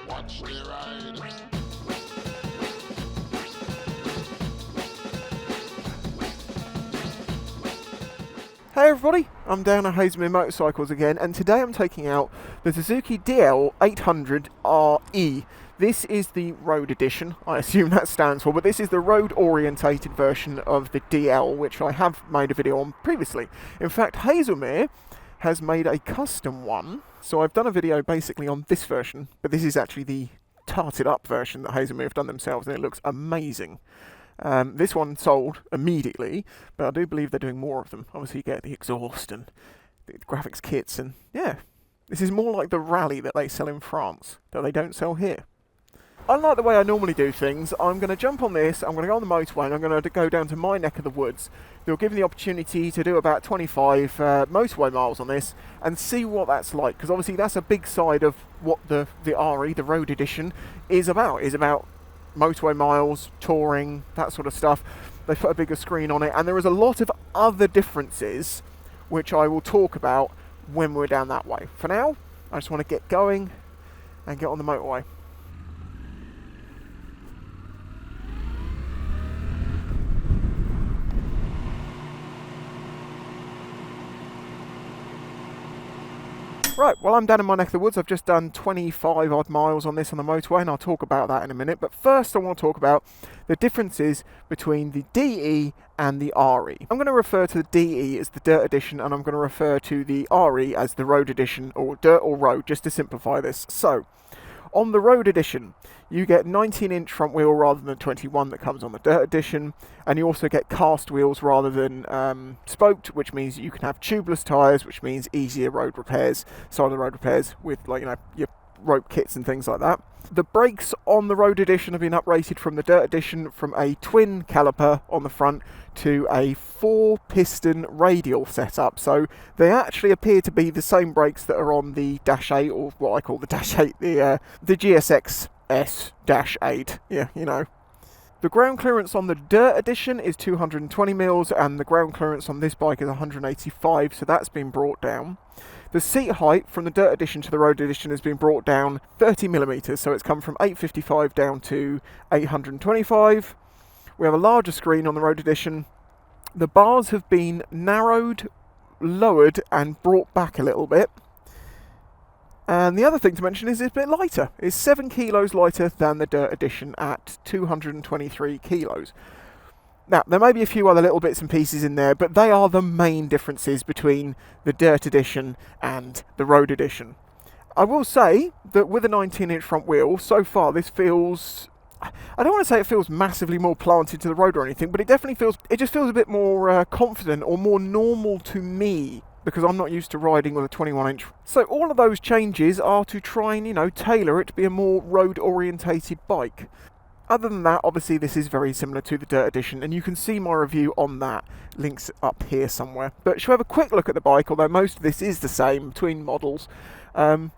Watch the ride. Hey everybody, I'm down at Hazelmere Motorcycles again, and today I'm taking out the Suzuki DL800RE. This is the road edition, I assume that stands for, but this is the road-orientated version of the DL, which I have made a video on previously. In fact, Hazelmere has made a custom one, so I've done a video basically on this version, but this is actually the tarted up version that Hazelmere have done themselves, and it looks amazing. This one sold immediately, but I do believe they're doing more of them. Obviously you get the exhaust and the graphics kits, and yeah, this is more like the Rally that they sell in France, that they don't sell here. Unlike the way I normally do things, I'm going to jump on this, I'm going to go on the motorway, and I'm going to go down to my neck of the woods. They'll give me the opportunity to do about 25 motorway miles on this, and see what that's like, because obviously that's a big side of what the RE, the road edition, is about motorway miles, touring, that sort of stuff. They put a bigger screen on it, and there is a lot of other differences which I will talk about when we're down that way. For now, I just want to get going and get on the motorway. Right, well I'm down in my neck of the woods. I've just done 25 odd miles on this on the motorway, and I'll talk about that in a minute. But first I want to talk about the differences between the DE and the RE. I'm going to refer to the DE as the Dirt Edition, and I'm going to refer to the RE as the Road Edition, or Dirt or Road, just to simplify this. So, on the Road Edition, you get 19-inch front wheel rather than 21 that comes on the Dirt Edition, and you also get cast wheels rather than spoked, which means you can have tubeless tyres, which means easier road repairs, side of the road repairs with, like, you know, your rope kits and things like that. The brakes on the Road Edition have been uprated from the Dirt Edition from a twin caliper on the front to a 4-piston radial setup. So they actually appear to be the same brakes that are on the Dash 8, or what I call the Dash 8, the GSX S-8, yeah, you know. The ground clearance on the Dirt Edition is 220 mils, and the ground clearance on this bike is 185, so that's been brought down. The seat height from the Dirt Edition to the Road Edition has been brought down 30 millimeters, so it's come from 855 down to 825. We have a larger screen on the Road Edition. The bars have been narrowed, lowered, and brought back a little bit. And the other thing to mention is it's a bit lighter. It's 7 kilos lighter than the Dirt Edition at 223 kilos. Now, there may be a few other little bits and pieces in there, but they are the main differences between the Dirt Edition and the Road Edition. I will say that with a 19-inch front wheel, so far this feels... I don't want to say it feels massively more planted to the road or anything, but it definitely feels... It just feels a bit more confident or more normal to me, because I'm not used to riding with a 21-inch. So all of those changes are to try and, you know, tailor it to be a more road-orientated bike. Other than that, obviously this is very similar to the Dirt Edition, and you can see my review on that. Links up here somewhere. But shall we have a quick look at the bike, although most of this is the same between models. I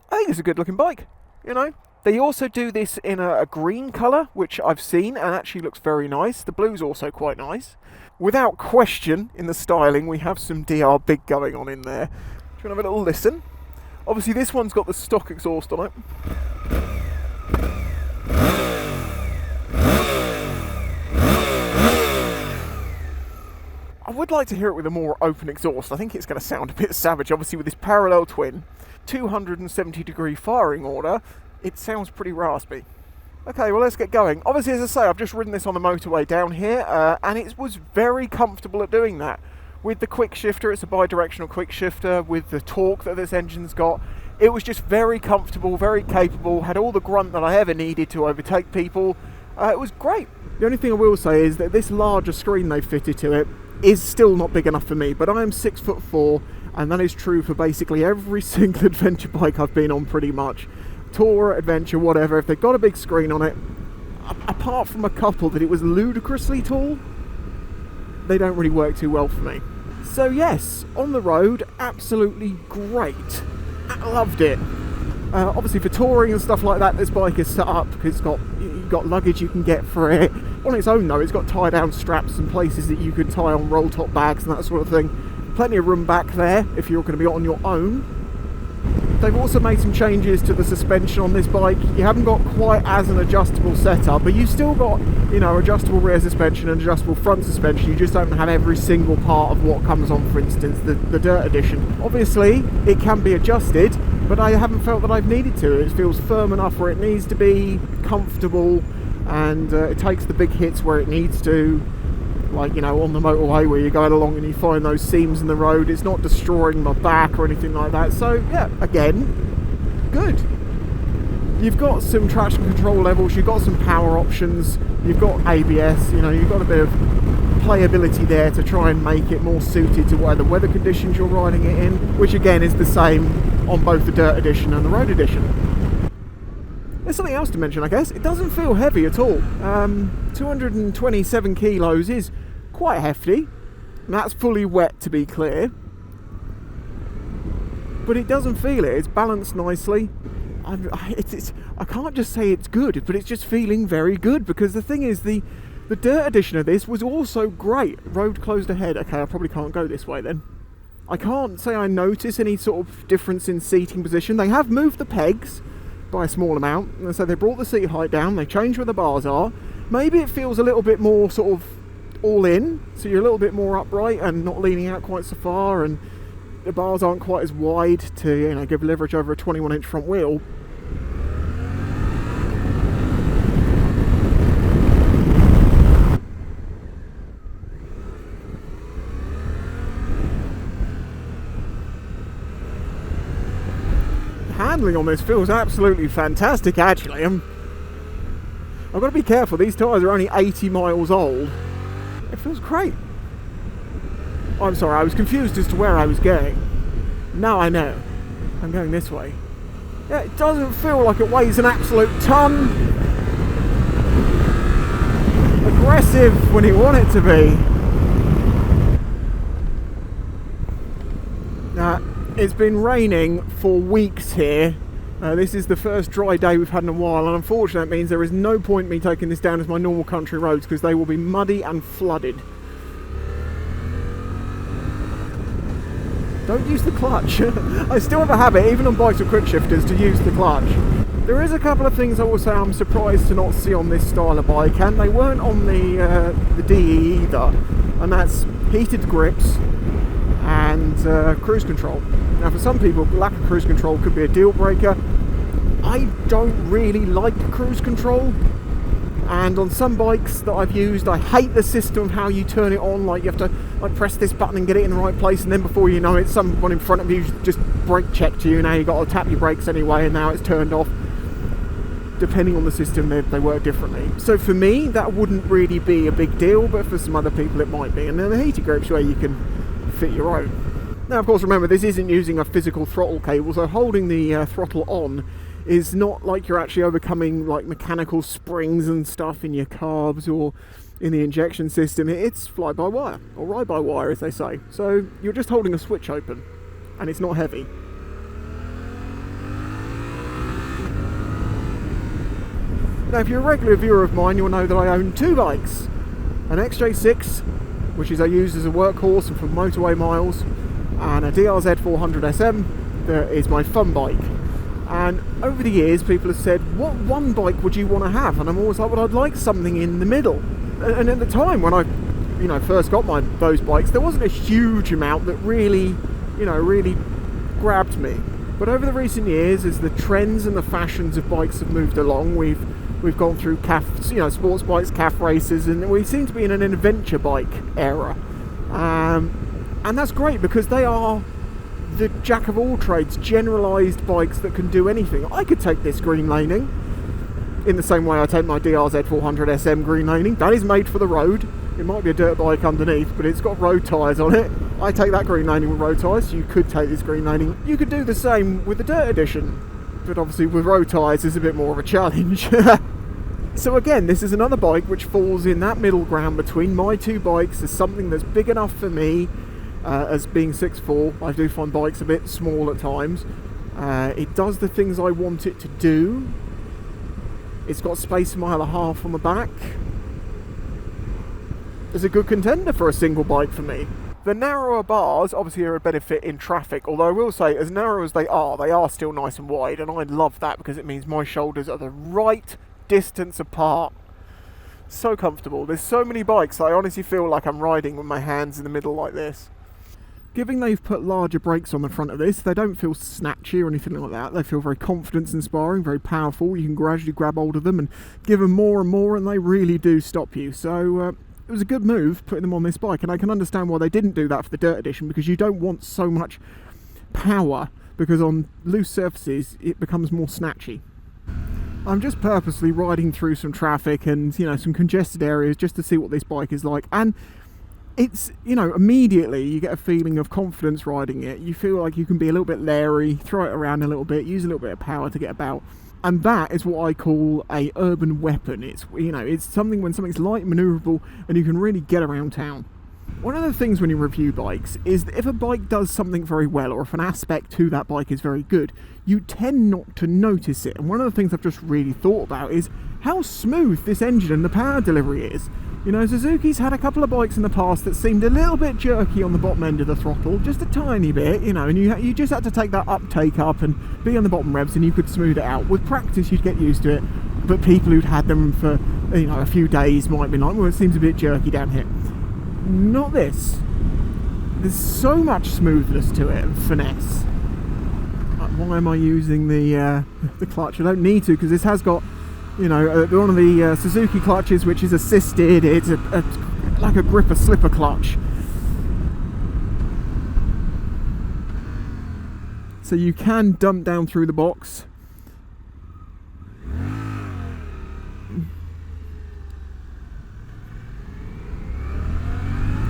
think it's a good looking bike, you know. They also do this in a green colour, which I've seen, and actually looks very nice. The blue's also quite nice. Without question, in the styling, we have some DR Big going on in there. Do you want to have a little listen? Obviously this one's got the stock exhaust on it. I would like to hear it with a more open exhaust. I think it's going to sound a bit savage. Obviously with this parallel twin, 270-degree firing order, it sounds pretty raspy. Okay, well let's get going. Obviously, as I say, I've just ridden this on the motorway down here, and it was very comfortable at doing that. With the quick shifter, it's a bi-directional quick shifter, with the torque that this engine's got, it was just very comfortable, very capable, had all the grunt that I ever needed to overtake people. It was great. The only thing I will say is that this larger screen they've fitted to it is still not big enough for me, but I am 6'4", and that is true for basically every single adventure bike I've been on pretty much. Tour, adventure, whatever, if they've got a big screen on it, apart from a couple that it was ludicrously tall, they don't really work too well for me. So yes, on the road, absolutely great. I loved it. Obviously for touring and stuff like that, this bike is set up because you've got luggage you can get for it. On its own though, it's got tie down straps and places that you can tie on roll top bags and that sort of thing. Plenty of room back there if you're going to be on your own. They've also made some changes to the suspension on this bike. You haven't got quite as an adjustable setup, but you've still got, you know, adjustable rear suspension and adjustable front suspension. You just don't have every single part of what comes on, for instance, the Dirt Edition. Obviously, it can be adjusted, but I haven't felt that I've needed to. It feels firm enough where it needs to be, comfortable, and it takes the big hits where it needs to. Like, you know, on the motorway where you're going along and you find those seams in the road, it's not destroying my back or anything like that. So yeah, again, good. You've got some traction control levels, you've got some power options, you've got ABS, you know, you've got a bit of playability there to try and make it more suited to whatever weather conditions you're riding it in, which again is the same on both the Dirt Edition and the Road Edition. There's something else to mention, I guess. It doesn't feel heavy at all. 227 kilos is quite hefty. And that's fully wet, to be clear. But it doesn't feel it. It's balanced nicely. I can't just say it's good, but it's just feeling very good. Because the thing is, the Dirt Edition of this was also great. Road closed ahead. Okay, I probably can't go this way then. I can't say I notice any sort of difference in seating position. They have moved the pegs by a small amount, and so they brought the seat height down, they changed where the bars are. Maybe it feels a little bit more sort of all in, so you're a little bit more upright and not leaning out quite so far, and the bars aren't quite as wide to, you know, give leverage over a 21-inch front wheel. Handling on this feels absolutely fantastic, actually. I've got to be careful, these tyres are only 80 miles old. It feels great. I'm sorry, I was confused as to where I was going. Now I know. I'm going this way. Yeah, it doesn't feel like it weighs an absolute ton. Aggressive when you want it to be. It's been raining for weeks here. This is the first dry day we've had in a while, and unfortunately that means there is no point me taking this down as my normal country roads because they will be muddy and flooded. Don't use the clutch. I still have a habit, even on bikes with quick shifters, to use the clutch. There is a couple of things I will say I'm surprised to not see on this style of bike, and they weren't on the DE either, and that's heated grips and cruise control. Now for some people, lack of cruise control could be a deal breaker. I don't really like cruise control, and on some bikes that I've used, I hate the system of how you turn it on. Like, you have to like press this button and get it in the right place, and then before you know it, someone in front of you just brake checked you, and now you've got to tap your brakes anyway, and now it's turned off. Depending on the system, they work differently. So for me, that wouldn't really be a big deal, but for some other people it might be. And then the heated grips where you can fit your own. Now of course remember, this isn't using a physical throttle cable, so holding the throttle on is not like you're actually overcoming like mechanical springs and stuff in your carbs or in the injection system. It's fly-by-wire, or ride-by-wire as they say. So you're just holding a switch open, and it's not heavy. Now if you're a regular viewer of mine, you'll know that I own two bikes. An XJ6, which I use as a workhorse and for motorway miles, and a DRZ 400SM that is my fun bike. And over the years people have said, what one bike would you want to have? And I'm always like, well, I'd like something in the middle. And at the time when I first got those bikes, there wasn't a huge amount that really grabbed me. But over the recent years, as the trends and the fashions of bikes have moved along, we've gone through sports bikes, calf races, and we seem to be in an adventure bike era. And that's great because they are the jack of all trades, generalised bikes that can do anything. I could take this green laning in the same way I take my DRZ 400SM green laning. That is made for the road. It might be a dirt bike underneath, but it's got road tyres on it. I take that green laning with road tyres, so you could take this green laning. You could do the same with the Dirt Edition, but obviously with road tyres it's a bit more of a challenge. So again, this is another bike which falls in that middle ground between my two bikes as something that's big enough for me. As being 6'4", I do find bikes a bit small at times. It does the things I want it to do. It's got space a mile and a half on the back. It's a good contender for a single bike for me. The narrower bars obviously are a benefit in traffic, although I will say, as narrow as they are still nice and wide, and I love that because it means my shoulders are the right distance apart. So comfortable. There's so many bikes that I honestly feel like I'm riding with my hands in the middle like this. Given they've put larger brakes on the front of this, they don't feel snatchy or anything like that. They feel very confidence-inspiring, very powerful. You can gradually grab hold of them and give them more and more, and they really do stop you. So it was a good move putting them on this bike, and I can understand why they didn't do that for the Dirt Edition, because you don't want so much power, because on loose surfaces it becomes more snatchy. I'm just purposely riding through some traffic and, you know, some congested areas just to see what this bike is like, and it's, you know, immediately you get a feeling of confidence riding it. You feel like you can be a little bit leery, throw it around a little bit, use a little bit of power to get about. And that is what I call a urban weapon. It's, you know, it's something when something's light and manoeuvrable and you can really get around town. One of the things when you review bikes is that if a bike does something very well, or if an aspect to that bike is very good, you tend not to notice it. And one of the things I've just really thought about is how smooth this engine and the power delivery is. You know, Suzuki's had a couple of bikes in the past that seemed a little bit jerky on the bottom end of the throttle, just a tiny bit, you know, and you just had to take that uptake up and be on the bottom revs and you could smooth it out. With practice you'd get used to it, but people who'd had them for, you know, a few days might be like, well, it seems a bit jerky down here. Not this. There's so much smoothness to it and finesse. Why am I using the clutch? I don't need to, because this has got, you know, one of the Suzuki clutches which is assisted. It's like a gripper slipper clutch, so you can dump down through the box.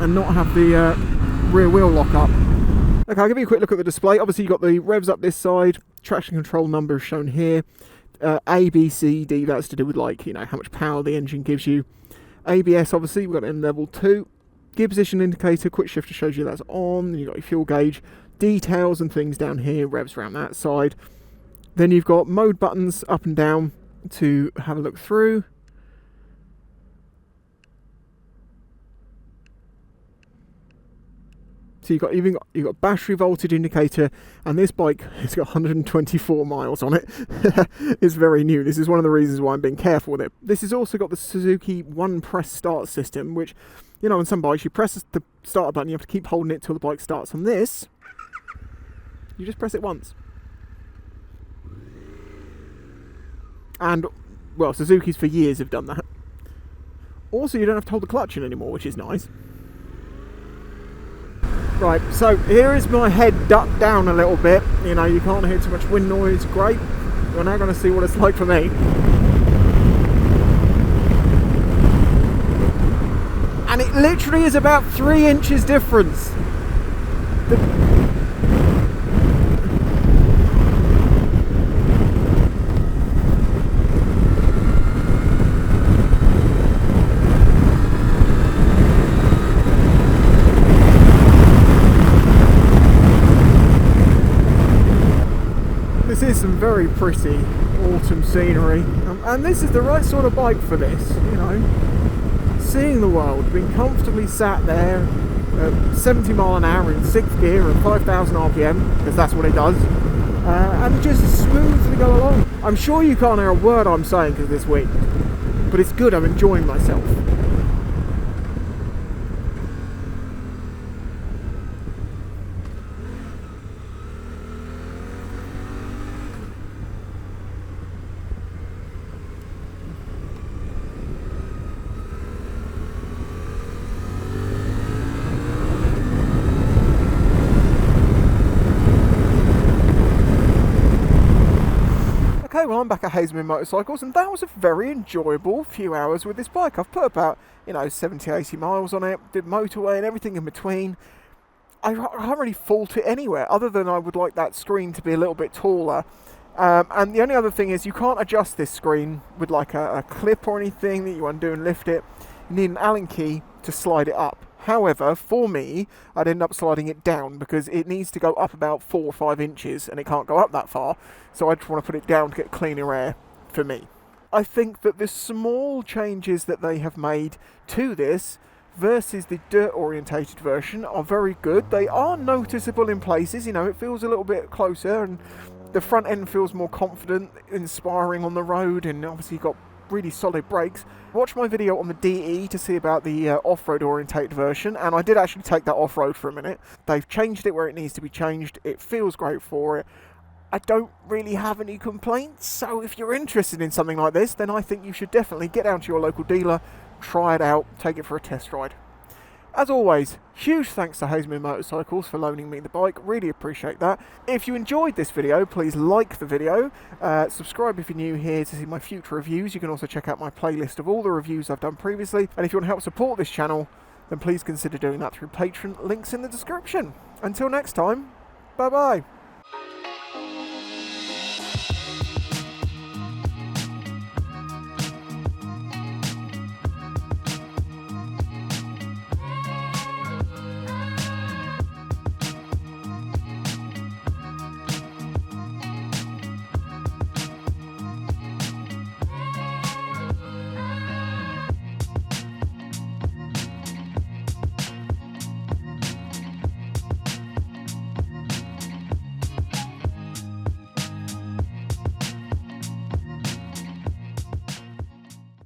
And not have the rear wheel lock up. Okay, I'll give you a quick look at the display. Obviously you've got the revs up this side, traction control numbers shown here. A, B, C, D, that's to do with, like, you know, how much power the engine gives you. ABS, obviously, we've got it in level 2. Gear position indicator, quick shifter shows you that's on. Then you've got your fuel gauge, details and things down here, revs around that side. Then you've got mode buttons up and down to have a look through. So you've got battery voltage indicator, and this bike has got 124 miles on it. It's very new. This is one of the reasons why I'm being careful with it. This has also got the Suzuki one press start system, which, you know, on some bikes you press the start button, you have to keep holding it till the bike starts. On this, you just press it once. And, well, Suzuki's for years have done that. Also, you don't have to hold the clutch in anymore, which is nice. Right, so here is my head ducked down a little bit. You know, you can't hear too much wind noise. Great. We're now going to see what it's like for me. And it literally is about 3 inches difference. This is some very pretty autumn scenery, and this is the right sort of bike for this, you know. Seeing the world, being comfortably sat there at 70 mile an hour in 6th gear at 5,000 RPM, because that's what it does, and just smoothly go along. I'm sure you can't hear a word I'm saying because this week, but it's good, I'm enjoying myself. Okay, well, I'm back at Hazelman Motorcycles, and that was a very enjoyable few hours with this bike. I've put about, you know, 70, 80 miles on it, did motorway and everything in between. I can't really fault it anywhere, other than I would like that screen to be a little bit taller. And the only other thing is you can't adjust this screen with like a clip or anything that you undo and lift it. You need an Allen key to slide it up. However, for me, I'd end up sliding it down because it needs to go up about 4 or 5 inches and it can't go up that far. So I just want to put it down to get cleaner air for me. I think that the small changes that they have made to this versus the dirt-orientated version are very good. They are noticeable in places, you know, it feels a little bit closer, and the front end feels more confident, inspiring on the road, and obviously you've got really solid brakes. Watch my video on the DE to see about the off-road orientated version, and I did actually take that off-road for a minute. They've changed it where it needs to be changed. It feels great for it. I don't really have any complaints, so if you're interested in something like this, then I think you should definitely get down to your local dealer, try it out, take it for a test ride. As always, huge thanks to Hazeman Motorcycles for loaning me the bike, really appreciate that. If you enjoyed this video, please like the video, subscribe if you're new here to see my future reviews. You can also check out my playlist of all the reviews I've done previously, and if you want to help support this channel, then please consider doing that through Patreon, links in the description. Until next time, bye bye.